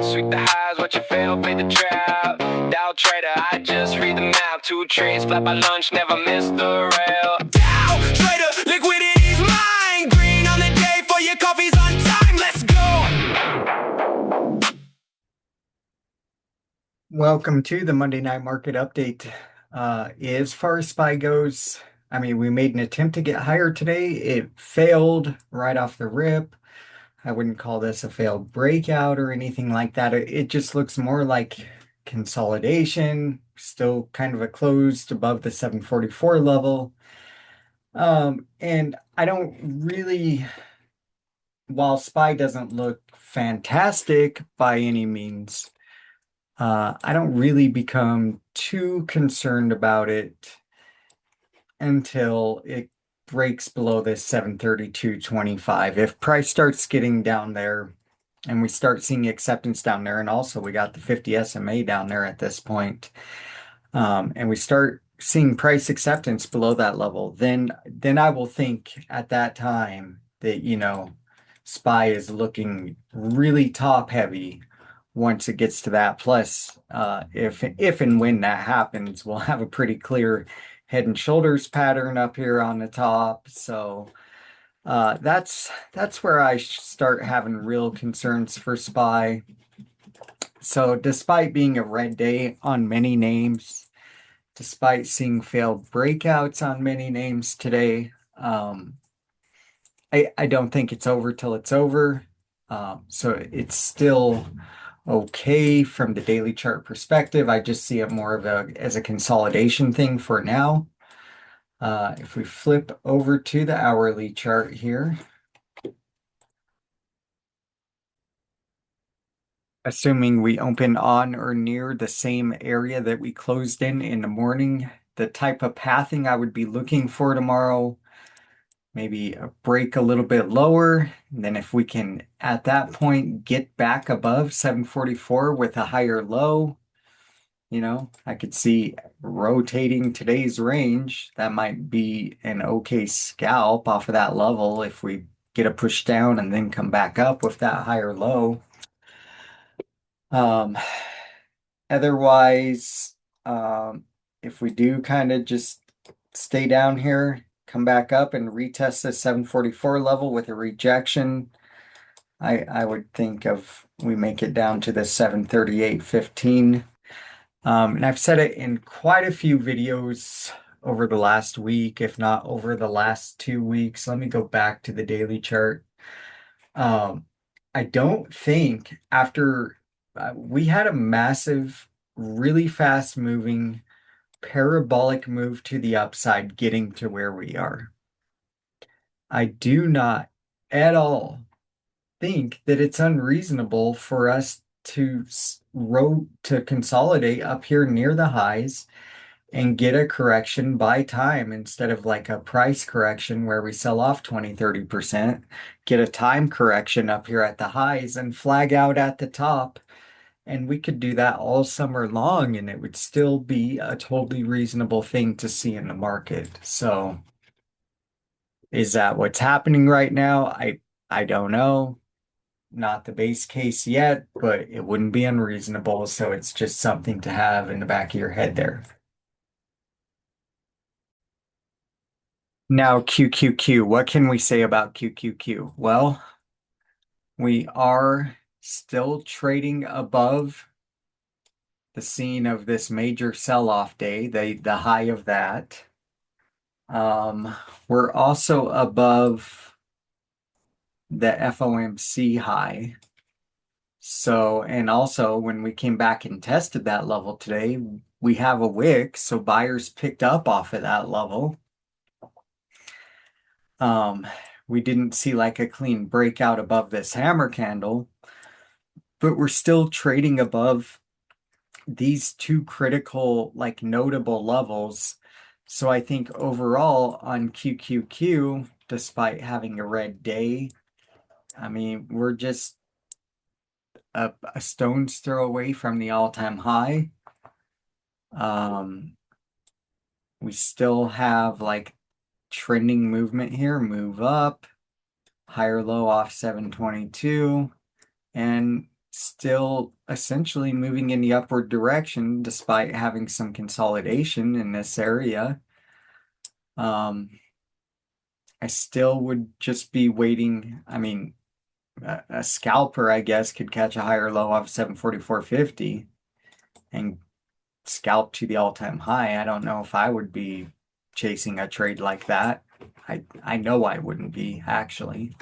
Sweep the highs, watch it fail, fade the trap. Dow trader, I just read the map. Two trees, flat by lunch, never miss the rail. Dow trader, liquidity's mine. Green on the day for your coffee's on time. Let's go. Welcome to the Monday Night Market Update. As far as SPY goes, I mean, we made an attempt to get higher today. It failed right off the rip. I wouldn't call this a failed breakout or anything like that. It just looks more like consolidation, still kind of a closed above the 744 level. And I don't really, while SPY doesn't look fantastic by any means, I don't really become too concerned about it until it breaks below this 732.25. If price starts getting down there and we start seeing acceptance down there, and also we got the 50 SMA down there at this point, and we start seeing price acceptance below that level, then I will think at that time that, SPY is looking really top heavy once it gets to that. Plus, if and when that happens, we'll have a pretty clear head and shoulders pattern up here on the top. So that's where I start having real concerns for SPY. So despite being a red day on many names, despite seeing failed breakouts on many names today, I don't think it's over till it's over. So it's still okay from the daily chart perspective. I just see it more of as a consolidation thing for now. If we flip over to the hourly chart here, assuming we open on or near the same area that we closed in the morning, the type of pathing I would be looking for tomorrow, maybe a break a little bit lower. And then if we can, at that point, get back above 744 with a higher low, I could see rotating today's range. That might be an okay scalp off of that level if we get a push down and then come back up with that higher low. Otherwise, if we do kind of just stay down here, come back up and retest the 744 level with a rejection, I would think of we make it down to the 738.15. And I've said it in quite a few videos over the last week, if not over the last 2 weeks. Let me go back to the daily chart. I don't think after we had a massive, really fast moving parabolic move to the upside getting to where we are. I do not at all think that it's unreasonable for us to consolidate up here near the highs and get a correction by time instead of like a price correction where we sell off 20-30%, get a time correction up here at the highs and flag out at the top. And we could do that all summer long and it would still be a totally reasonable thing to see in the market. So is that what's happening right now? I don't know. Not the base case yet, but it wouldn't be unreasonable. So it's just something to have in the back of your head there. Now, QQQ, what can we say about QQQ? Well, we are still trading above the scene of this major sell-off day, the high of that. We're also above the FOMC high. So, and also when we came back and tested that level today, we have a wick, so buyers picked up off of that level. We didn't see like a clean breakout above this hammer candle, but we're still trading above these two critical, like notable levels. So I think overall on QQQ, despite having a red day, I mean, we're just a stone's throw away from the all-time high. We still have like trending movement here, move up, higher low off 722, and still essentially moving in the upward direction despite having some consolidation in this area. I still would just be waiting. I mean, a scalper, I guess, could catch a higher low off 744.50 and scalp to the all-time high. I don't know if I would be chasing a trade like that. I know I wouldn't be actually.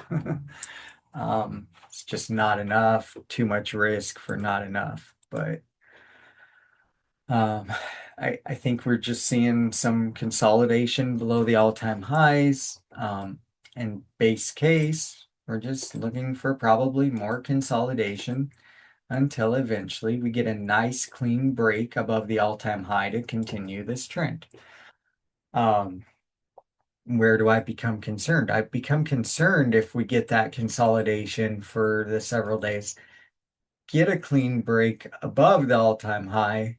It's just not enough, too much risk for not enough. But um, I think we're just seeing some consolidation below the all-time highs. And base case, we're just looking for probably more consolidation until eventually we get a nice clean break above the all-time high to continue this trend. Where do I become concerned? I become concerned if we get that consolidation for the several days, get a clean break above the all-time high,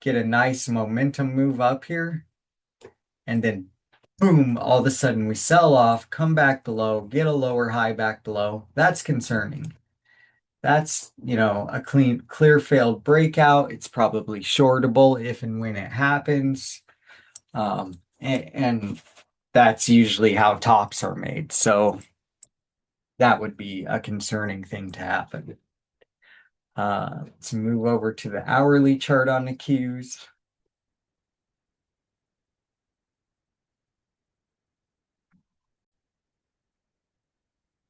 get a nice momentum move up here, and then boom, all of a sudden we sell off, come back below, get a lower high back below. That's concerning. That's, a clear failed breakout. It's probably shortable if and when it happens. And that's usually how tops are made. So that would be a concerning thing to happen. Let's move over to the hourly chart on the Qs.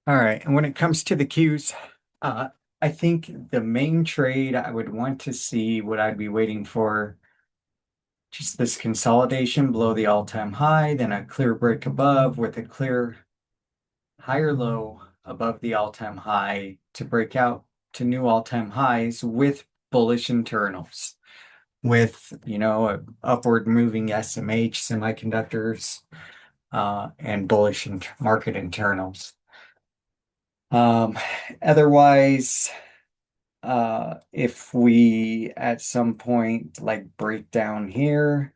All right, and when it comes to the Qs, I think the main trade I would want to see, what I'd be waiting for, just this consolidation below the all-time high, then a clear break above with a clear higher low above the all-time high to break out to new all-time highs with bullish internals, with, a upward moving SMH semiconductors, and bullish market internals. Otherwise, if we at some point like break down here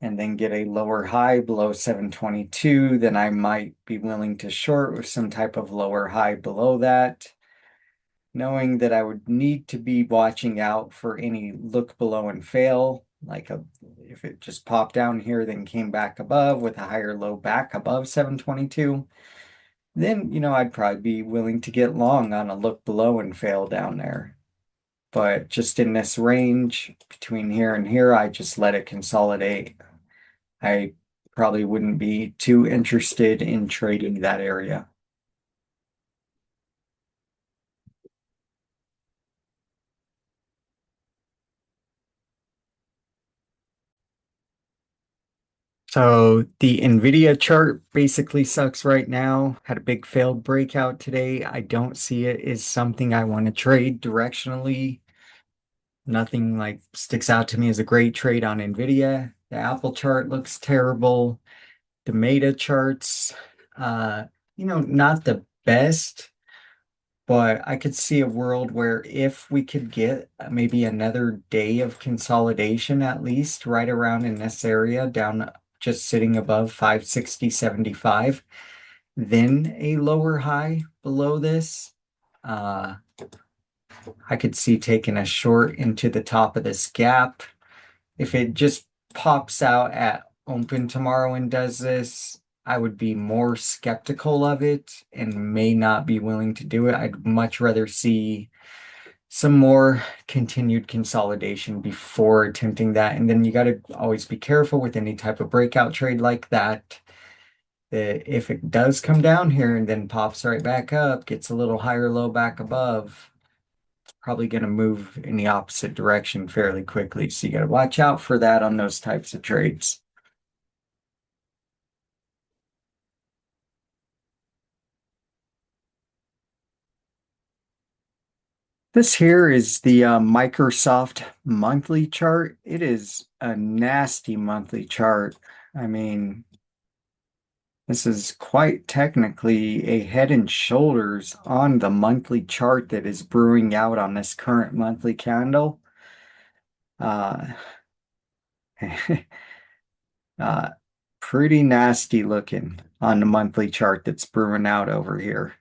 and then get a lower high below 722, then I might be willing to short with some type of lower high below that, knowing that I would need to be watching out for any look below and fail, if it just popped down here, then came back above with a higher low back above 722. Then, I'd probably be willing to get long on a look below and fail down there. But just in this range between here and here, I just let it consolidate. I probably wouldn't be too interested in trading that area. So the NVIDIA chart basically sucks right now. Had a big failed breakout today. I don't see it as something I want to trade directionally. Nothing like sticks out to me as a great trade on NVIDIA. The Apple chart looks terrible. The Meta charts, not the best, but I could see a world where if we could get maybe another day of consolidation, at least right around in this area, down just sitting above 560.75, then a lower high below this. I could see taking a short into the top of this gap. If it just pops out at open tomorrow and does this, I would be more skeptical of it and may not be willing to do it. I'd much rather see some more continued consolidation before attempting that. And then you got to always be careful with any type of breakout trade like that. That if it does come down here and then pops right back up, gets a little higher low back above, it's probably going to move in the opposite direction fairly quickly. So you got to watch out for that on those types of trades. This here is the Microsoft monthly chart. It is a nasty monthly chart. I mean, this is quite technically a head and shoulders on the monthly chart that is brewing out on this current monthly candle. Uh, uh, Pretty nasty looking on the monthly chart that's brewing out over here.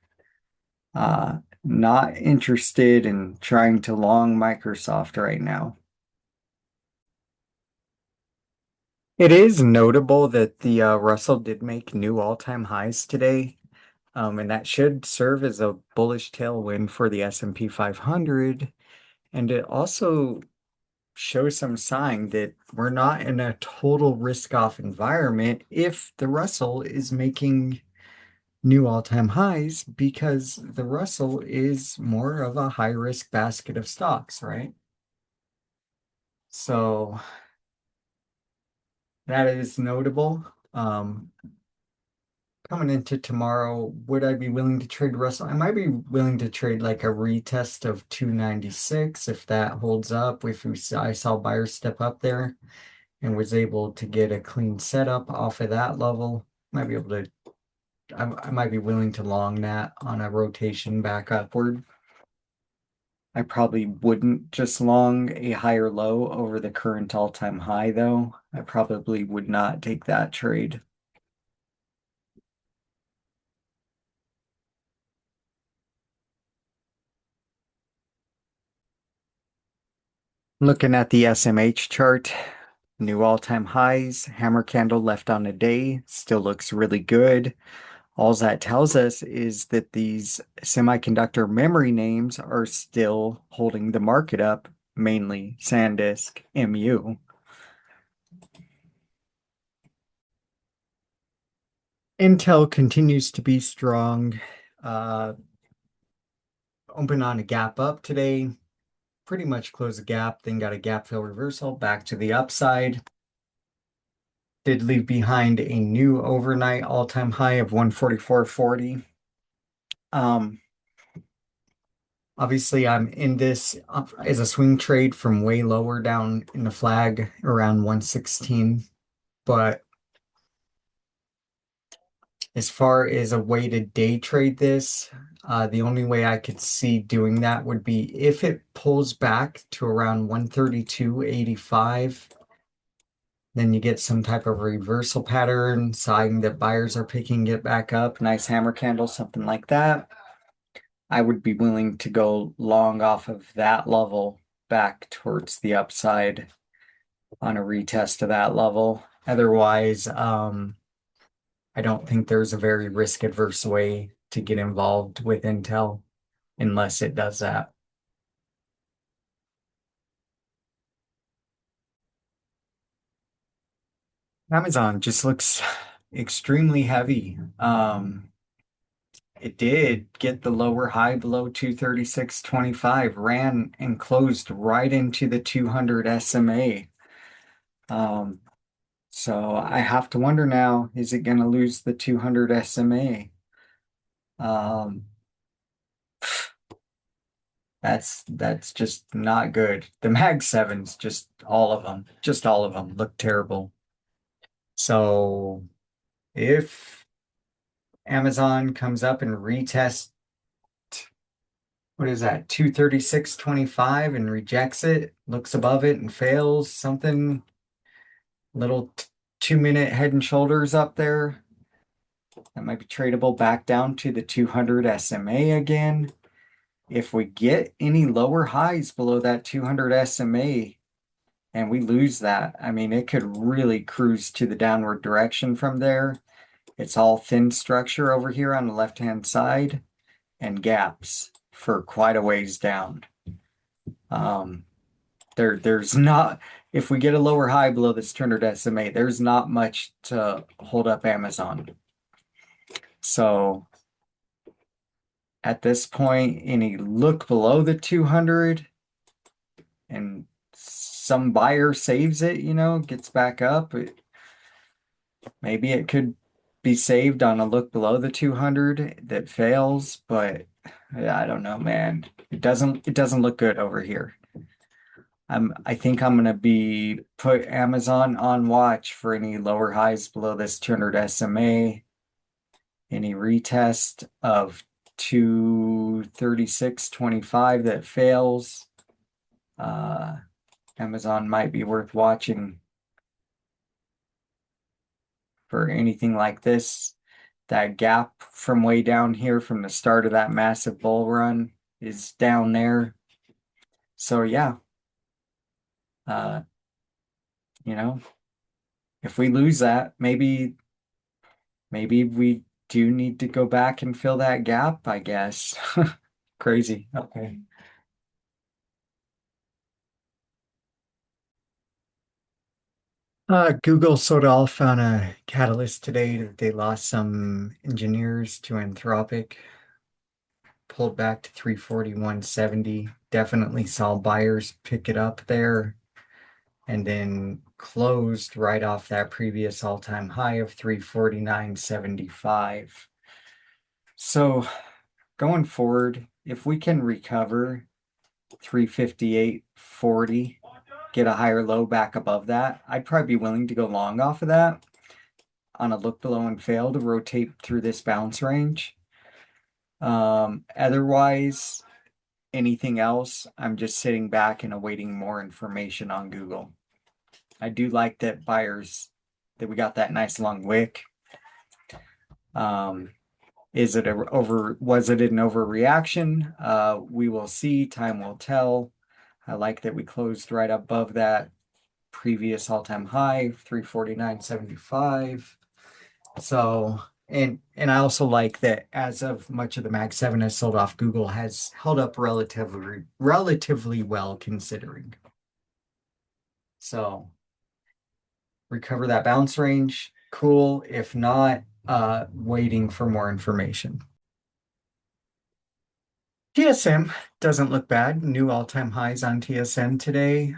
Not interested in trying to long Microsoft right now. It is notable that the Russell did make new all-time highs today, and that should serve as a bullish tailwind for the S&P 500. And it also shows some sign that we're not in a total risk-off environment if the Russell is making new all-time highs, because the Russell is more of a high-risk basket of stocks, right? So that is notable. Coming into tomorrow, would I be willing to trade Russell? I might be willing to trade like a retest of 296 if that holds up. If I saw buyers step up there and was able to get a clean setup off of that level, might be able to. I might be willing to long that on a rotation back upward. I probably wouldn't just long a higher low over the current all-time high, though. I probably would not take that trade. Looking at the SMH chart, new all-time highs, hammer candle left on a day, still looks really good. All that tells us is that these semiconductor memory names are still holding the market up, mainly SanDisk, MU. Intel continues to be strong. Uh, open on a gap up today, pretty much closed the gap, then got a gap fill reversal back to the upside. Did leave behind a new overnight all-time high of 144.40. Um, Obviously, I'm in this as a swing trade from way lower down in the flag around 116. But as far as a way to day trade this, the only way I could see doing that would be if it pulls back to around 132.85. Then you get some type of reversal pattern, sign that buyers are picking it back up, nice hammer candle, something like that. I would be willing to go long off of that level back towards the upside on a retest of that level. Otherwise, I don't think there's a very risk adverse way to get involved with Intel unless it does that. Amazon just looks extremely heavy. It did get the lower high below 236.25, ran and closed right into the 200 SMA. Um, so I have to wonder now, is it going to lose the 200 SMA? Um, that's just not good. The Mag 7s, just all of them look terrible. So if Amazon comes up and retests, what is that, 236.25 and rejects it, looks above it and fails, something little 2-minute head and shoulders up there, that might be tradable back down to the 200 SMA again. If we get any lower highs below that 200 SMA and we lose that, I mean, it could really cruise to the downward direction from there. It's all thin structure over here on the left-hand side and gaps for quite a ways down. There's not, if we get a lower high below this 200 SMA, there's not much to hold up Amazon. So at this point, any look below the 200 and some buyer saves it, gets back up, maybe it could be saved on a look below the 200 that fails, but I don't know, man. It doesn't look good over here. I think I'm gonna be put Amazon on watch for any lower highs below this 200 SMA, any retest of 236.25 that fails. Amazon might be worth watching for anything like this. That gap from way down here from the start of that massive bull run is down there. So yeah, uh, you know, if we lose that, maybe we do need to go back and fill that gap, I guess. Crazy. Okay. Google sort of found a catalyst today that they lost some engineers to Anthropic, pulled back to 341.70. Definitely saw buyers pick it up there and then closed right off that previous all-time high of 349.75. So going forward, if we can recover 358.40, get a higher low back above that, I'd probably be willing to go long off of that on a look below and fail to rotate through this bounce range. Otherwise, anything else, I'm just sitting back and awaiting more information on Google. I do like that we got that nice long wick. Was it an overreaction? We will see, time will tell. I like that we closed right above that previous all-time high, 349.75. So, and I also like that as of much of the Mag 7 has sold off, Google has held up relatively well considering. So recover that bounce range, cool. If not, waiting for more information. TSM doesn't look bad. New all-time highs on TSM today.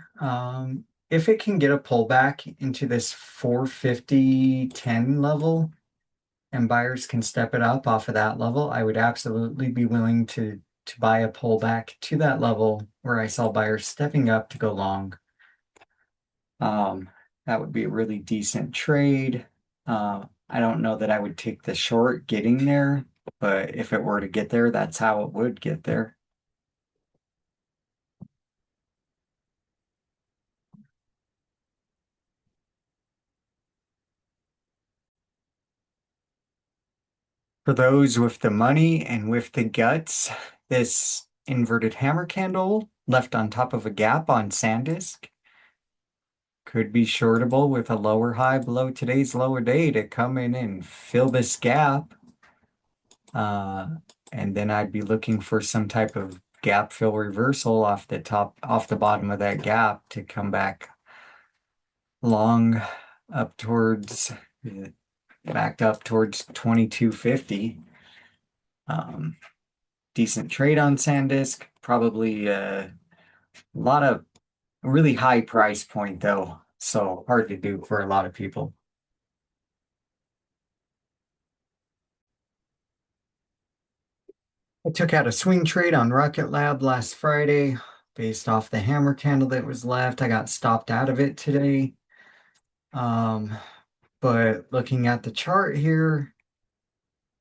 If it can get a pullback into this 450.10 level and buyers can step it up off of that level, I would absolutely be willing to buy a pullback to that level where I saw buyers stepping up to go long. That would be a really decent trade. I don't know that I would take the short getting there, but if it were to get there, that's how it would get there. For those with the money and with the guts, this inverted hammer candle left on top of a gap on SanDisk could be shortable with a lower high below today's lower day to come in and fill this gap. And then I'd be looking for some type of gap fill reversal off the bottom of that gap to come back long up towards, backed up towards 2250. Decent trade on SanDisk, probably a lot of really high price point though, so hard to do for a lot of people. I took out a swing trade on Rocket Lab last Friday based off the hammer candle that was left. I got stopped out of it today. But looking at the chart here,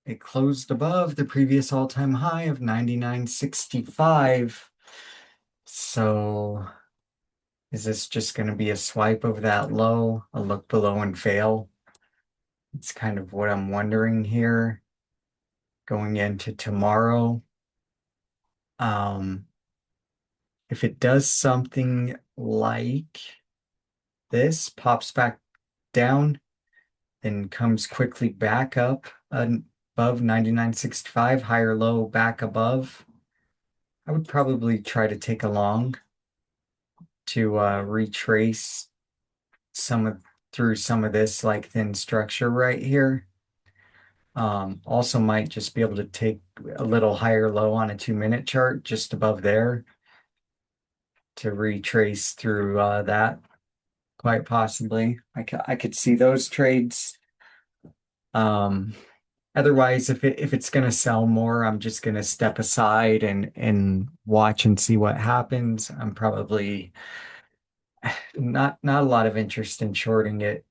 it closed above the previous all-time high of 99.65. So is this just going to be a swipe of that low, a look below and fail? It's kind of what I'm wondering here going into tomorrow. If it does something like this, pops back down, then comes quickly back up above 99.65, higher low back above, I would probably try to take a long to retrace through some of this like thin structure right here. Also might just be able to take a little higher low on a 2-minute chart just above there to retrace through that quite possibly. I could see those trades. Otherwise, if it's going to sell more, I'm just going to step aside and watch and see what happens. I'm probably not a lot of interest in shorting it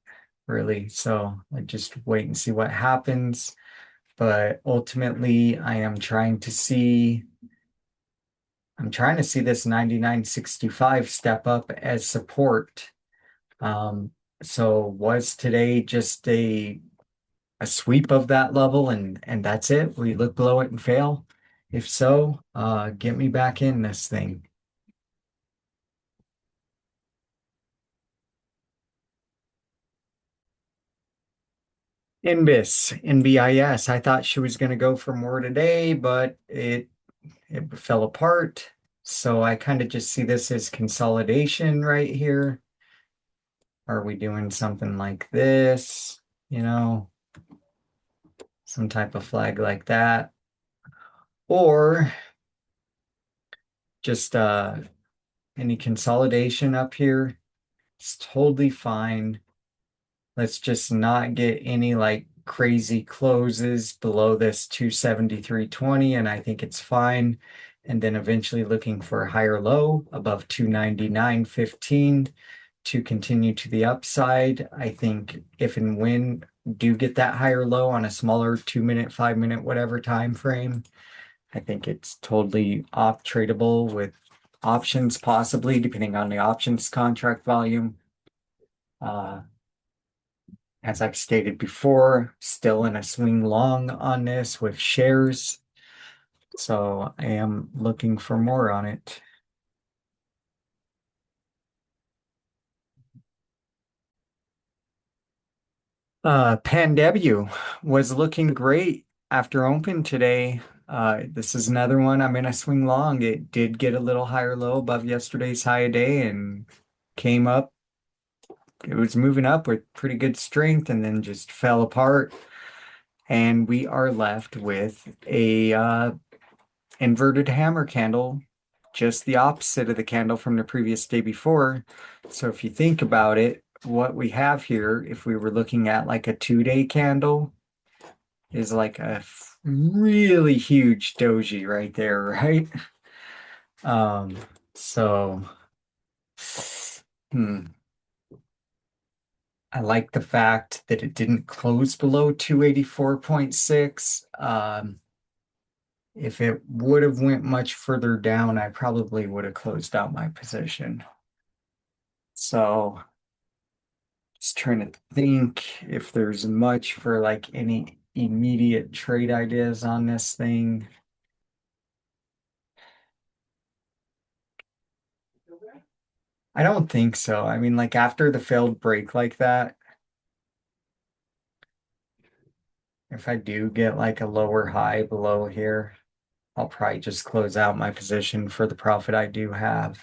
really. So I just wait and see what happens. But ultimately, I'm trying to see this 99.65 step up as support. So was today just a a sweep of that level and that's it? We look below it and fail? If so, get me back in this thing. NBIS. I thought she was going to go for more today, but it fell apart. So I kind of just see this as consolidation right here. Are we doing something like this? You know, some type of flag like that. Or just any consolidation up here. It's totally fine. Let's just not get any like crazy closes below this 273.20, and I think it's fine. And then eventually looking for a higher low above 299.15 to continue to the upside. I think if and when do get that higher low on a smaller 2 minute, 5 minute, whatever time frame, I think it's totally off tradable with options possibly, depending on the options contract volume. As I've stated before, still in a swing long on this with shares. So I am looking for more on it. PanW was looking great after open today. This is another one I'm in a swing long. It did get a little higher low above yesterday's high day and came up. It was moving up with pretty good strength and then just fell apart. And we are left with a inverted hammer candle, just the opposite of the candle from the previous day before. So if you think about it, what we have here, if we were looking at like a 2 day candle, is like a really huge doji right there, right? Um, so hmm, I like the fact that it didn't close below 284.6. If it would have went much further down, I probably would have closed out my position. So just trying to think if there's much for like any immediate trade ideas on this thing. I don't think so. I mean, like after the failed break like that, if I do get like a lower high below here, I'll probably just close out my position for the profit I do have.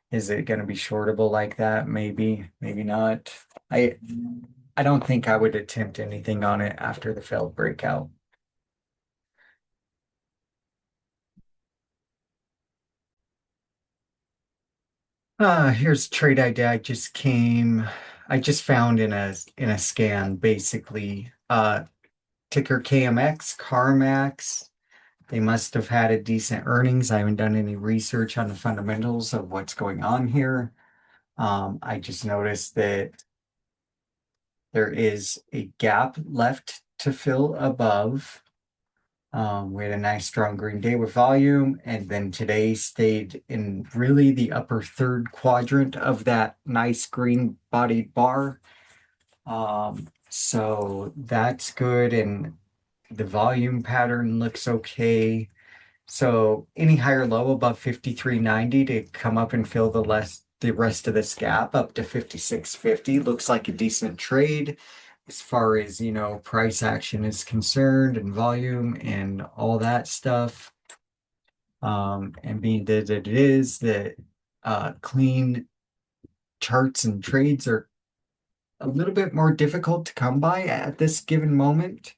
Is it going to be shortable like that? Maybe, maybe not. I I don't think I would attempt anything on it after the failed breakout. Here's a trade idea I just found in a scan basically. Ticker KMX, CarMax. They must have had a decent earnings. I haven't done any research on the fundamentals of what's going on here. I just noticed that there is a gap left to fill above. We had a nice strong green day with volume, and then today stayed in really the upper third quadrant of that nice green bodied bar. So that's good, and the volume pattern looks okay. So any higher low above 53.90 to come up and fill the rest of this gap up to 56.50 looks like a decent trade as far as, price action is concerned and volume and all that stuff. And being that it is that clean charts and trades are a little bit more difficult to come by at this given moment.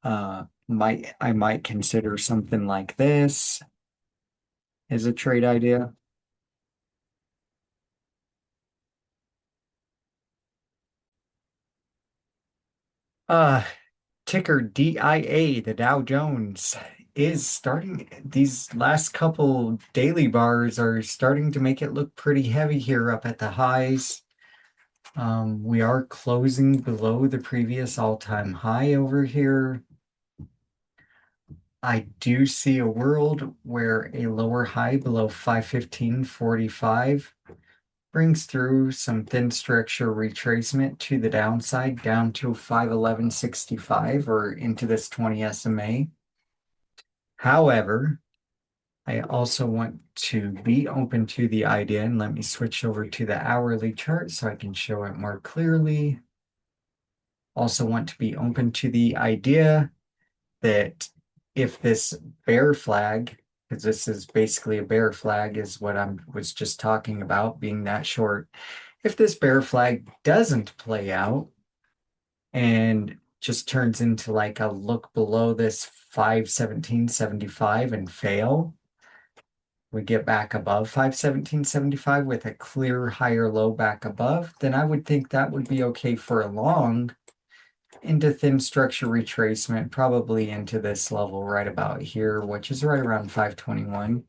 I might consider something like this as a trade idea. Uh, Ticker DIA, the Dow Jones, is starting, these last couple daily bars are starting to make it look pretty heavy here up at the highs. We are closing below the previous all-time high over here. I do see a world where a lower high below 515.45 brings through some thin structure retracement to the downside down to 511.65 or into this 20 SMA. However, I also want to be open to the idea, and let me switch over to the hourly chart so I can show it more clearly. Also want to be open to the idea that if this bear flag, because this is basically a bear flag is what I was just talking about, being that short. If this bear flag doesn't play out and just turns into like a look below this 517.75 and fail, we get back above 517.75 with a clear higher low back above, then I would think that would be okay for a long into thin structure retracement, probably into this level right about here, which is right around 521.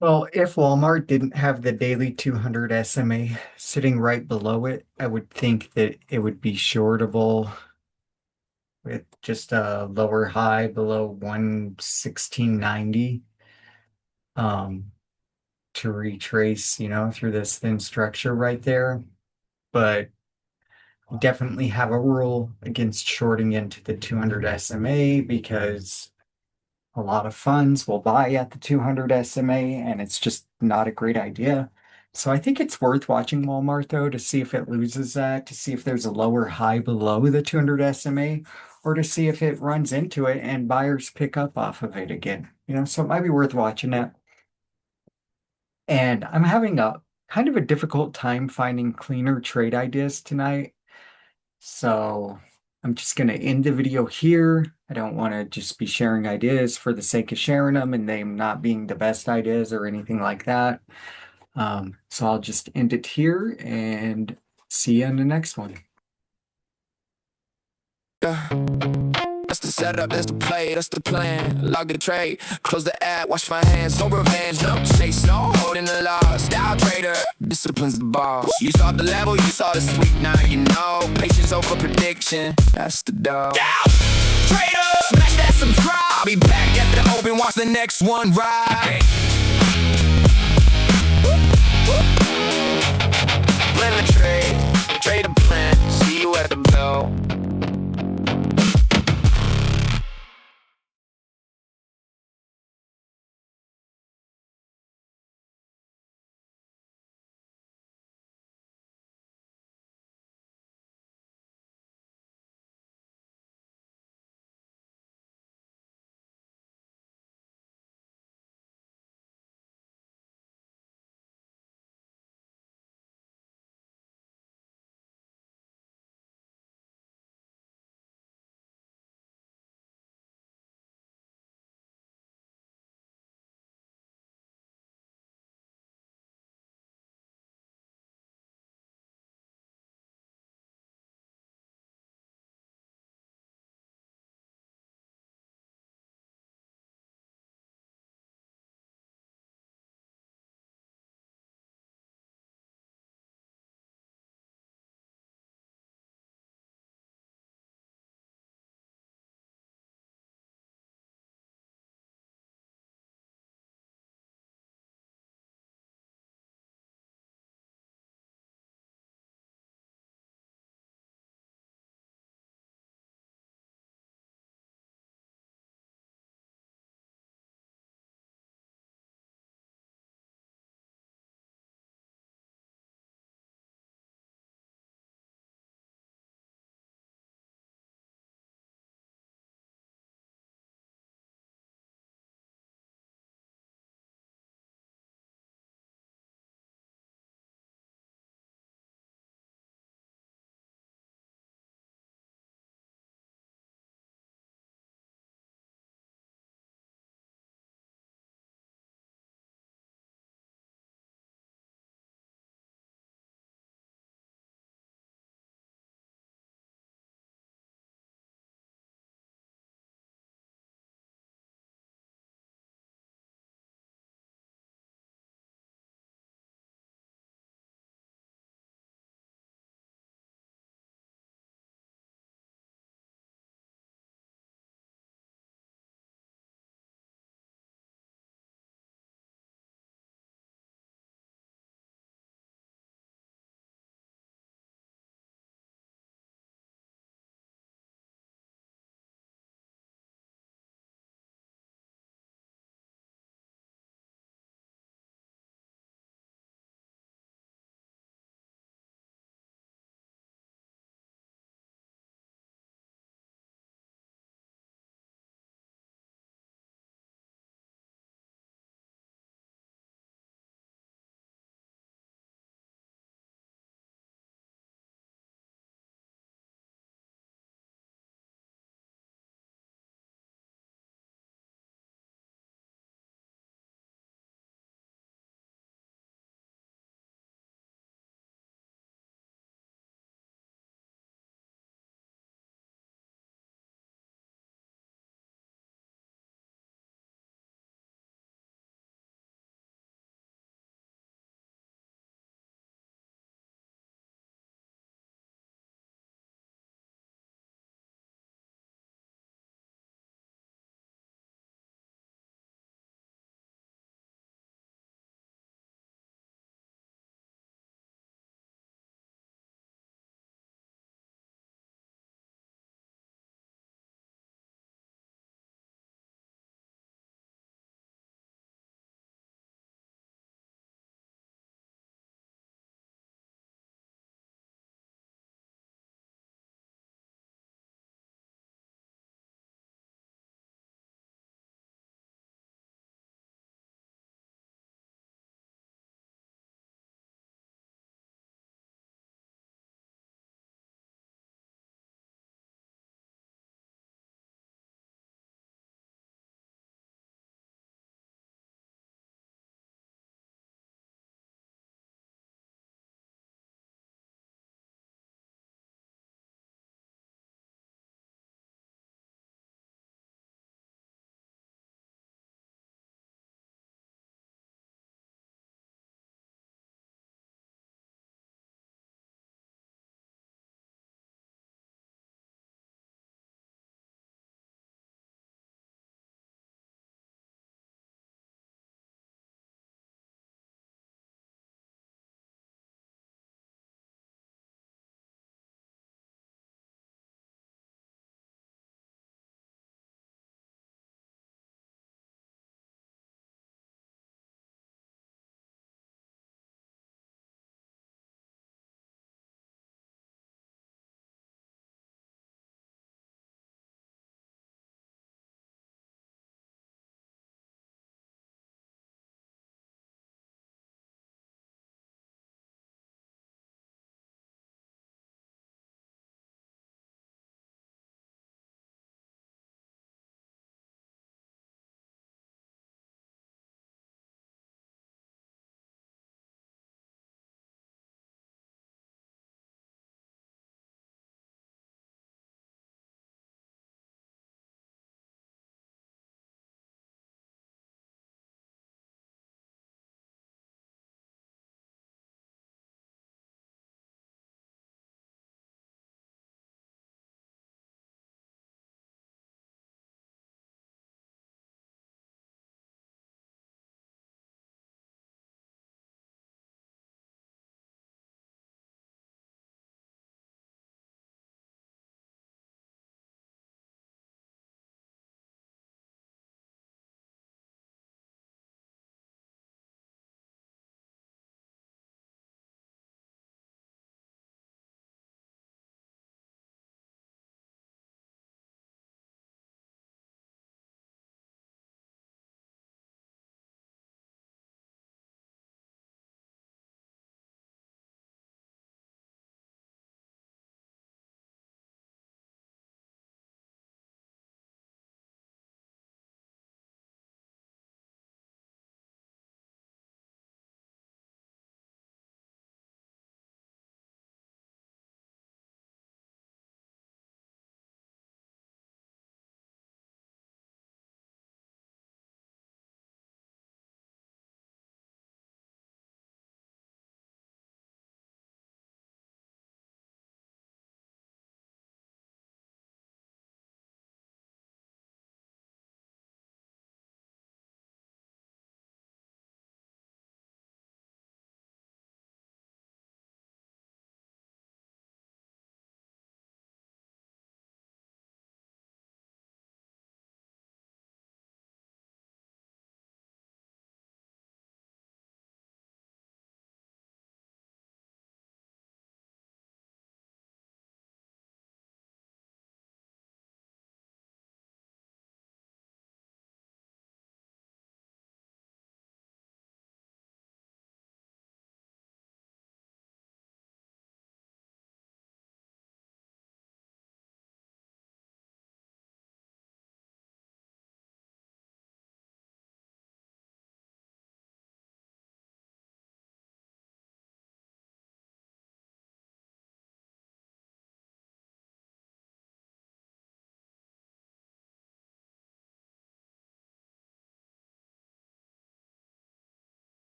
Well, if Walmart didn't have the daily 200 SMA sitting right below it, I would think that it would be shortable with just a lower high below 116.90 to retrace, through this thin structure right there. But definitely have a rule against shorting into the 200 SMA because a lot of funds will buy at the 200 SMA and it's just not a great idea. So I think it's worth watching Walmart though to see if it loses that, to see if there's a lower high below the 200 SMA, or to see if it runs into it and buyers pick up off of it again. So it might be worth watching it. And I'm having a kind of a difficult time finding cleaner trade ideas tonight. So I'm just going to end the video here. I don't want to just be sharing ideas for the sake of sharing them and them not being the best ideas or anything like that. So I'll just end it here and see you in the next one. That's the setup, that's the play, that's the plan. Log the trade, close the app, wash my hands. No revenge, no chase, no holding the law. Style trader, discipline's the boss. You saw the level, you saw the sweep, now you know. Patience over prediction, that's the dog. Trader, smash that subscribe. I'll be back at the open, watch the next one ride. Blend the trade.